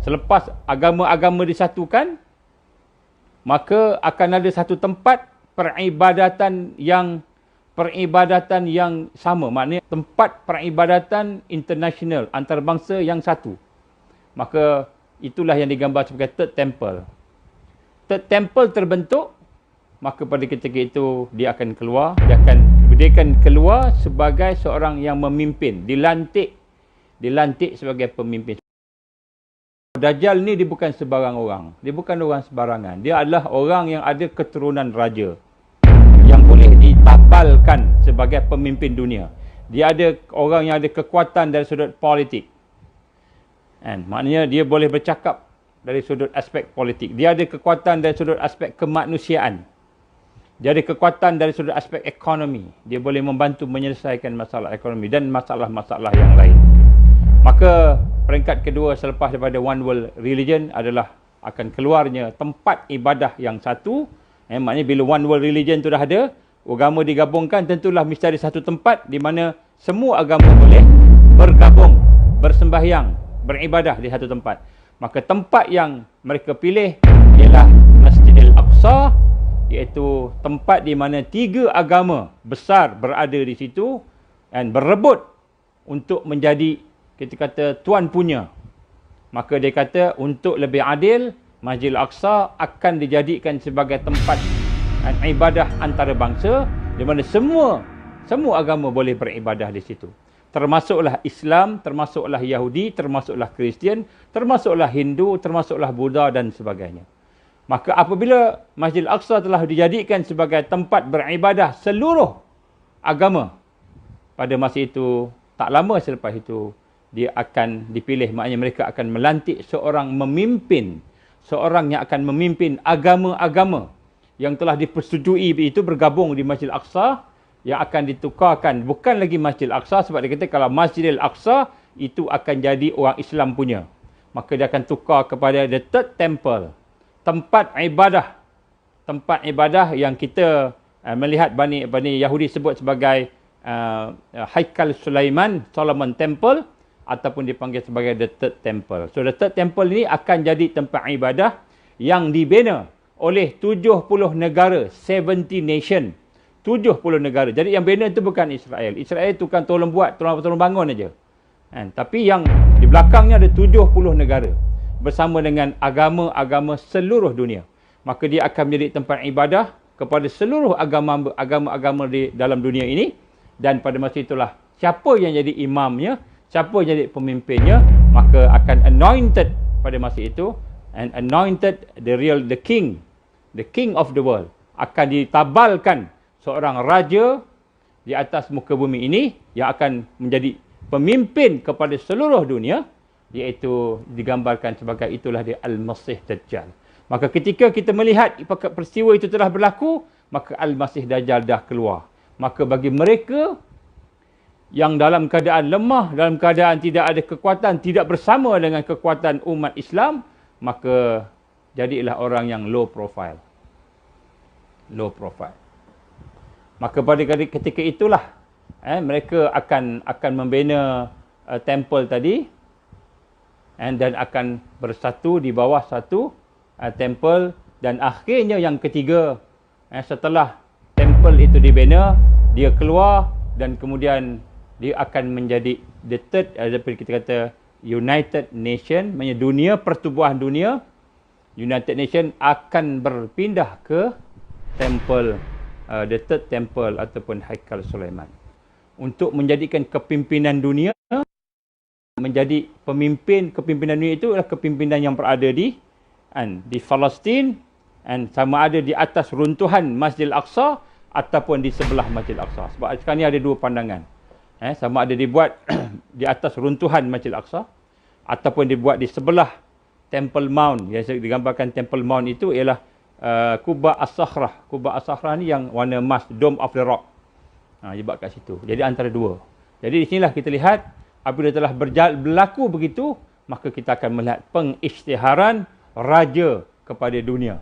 Selepas agama-agama disatukan, maka akan ada satu tempat peribadatan yang sama. Maknanya tempat peribadatan international, antarabangsa yang satu. Maka itulah yang digambar sebagai Third Temple. Third Temple terbentuk, maka pada ketika itu dia akan keluar, dia akan keluar sebagai seorang yang memimpin, dilantik sebagai pemimpin. Dajjal ni dia bukan sebarang orang. Dia bukan orang sebarangan. Dia adalah orang yang ada keturunan raja, yang boleh ditabalkan sebagai pemimpin dunia. Dia ada orang yang ada kekuatan dari sudut politik. Maknanya dia boleh bercakap dari sudut aspek politik. Dia ada kekuatan dari sudut aspek kemanusiaan. Dia ada kekuatan dari sudut aspek ekonomi. Dia boleh membantu menyelesaikan masalah ekonomi dan masalah-masalah yang lain. Maka peringkat kedua selepas daripada One World Religion adalah akan keluarnya tempat ibadah yang satu. Maknanya bila One World Religion tu dah ada, agama digabungkan, tentulah mesti ada satu tempat di mana semua agama boleh bergabung, bersembahyang, beribadah di satu tempat. Maka tempat yang mereka pilih ialah Masjidil Aqsa, iaitu tempat di mana 3 agama besar berada di situ dan berebut untuk menjadi, kita kata, tuan punya. Maka dia kata untuk lebih adil, Masjidil Aqsa akan dijadikan sebagai tempat ibadah antarabangsa di mana semua agama boleh beribadah di situ. Termasuklah Islam, termasuklah Yahudi, termasuklah Kristian, termasuklah Hindu, termasuklah Buddha dan sebagainya. Maka apabila Masjidil Aqsa telah dijadikan sebagai tempat beribadah seluruh agama, pada masa itu, tak lama selepas itu, dia akan dipilih. Maknanya mereka akan melantik seorang memimpin, seorang yang akan memimpin agama-agama yang telah dipersetujui itu bergabung di Masjidil Aqsa, yang akan ditukarkan bukan lagi Masjidil Aqsa, sebab dia kata kalau Masjidil Aqsa itu akan jadi orang Islam punya. Maka dia akan tukar kepada the Third Temple, tempat ibadah yang kita melihat Bani Yahudi sebut sebagai Haikal Sulaiman, Solomon Temple, ataupun dipanggil sebagai the Third Temple. So the Third Temple ini akan jadi tempat ibadah yang dibina oleh 70 negara, 70 nation, 70 negara. Jadi yang bina itu bukan Israel. Israel itu kan tolong bangun aja. Tapi yang di belakangnya ada 70 negara bersama dengan agama-agama seluruh dunia. Maka dia akan menjadi tempat ibadah kepada seluruh agama-agama di dalam dunia ini. Dan pada masa itulah siapa yang jadi imamnya, siapa yang jadi pemimpinnya, maka akan anointed pada masa itu, and anointed the king of the world. Akan ditabalkan seorang raja di atas muka bumi ini yang akan menjadi pemimpin kepada seluruh dunia, iaitu digambarkan sebagai itulah dia Al-Masih Dajjal. Maka ketika kita melihat peristiwa itu telah berlaku, maka Al-Masih Dajjal dah keluar. Maka bagi mereka yang dalam keadaan lemah, dalam keadaan tidak ada kekuatan, tidak bersama dengan kekuatan umat Islam, maka jadilah orang yang low profile. Maka pada ketika itulah mereka akan membina temple tadi, dan akan bersatu di bawah satu temple. Dan akhirnya yang ketiga, setelah temple itu dibina, dia keluar dan kemudian dia akan menjadi the third, kita kata United Nation, maksudnya dunia, pertubuhan dunia. United Nation akan berpindah ke temple, the third temple ataupun Haikal Sulaiman, untuk menjadikan kepimpinan dunia, menjadi kepimpinan dunia itu adalah kepimpinan yang berada di Palestin, sama ada di atas runtuhan Masjidil Aqsa ataupun di sebelah Masjidil Aqsa. Sebab sekarang ni ada dua pandangan. Sama ada dibuat di atas runtuhan Masjidil Aqsa ataupun dibuat di sebelah Temple Mount. Yang digambarkan Temple Mount itu ialah Quba As-Sakhrah. Quba As-Sakhrah ni yang warna emas, Dome of the Rock. Dibuat kat situ. Jadi antara dua. Jadi di sinilah kita lihat, apabila telah berlaku begitu, maka kita akan melihat pengisytiharan raja kepada dunia.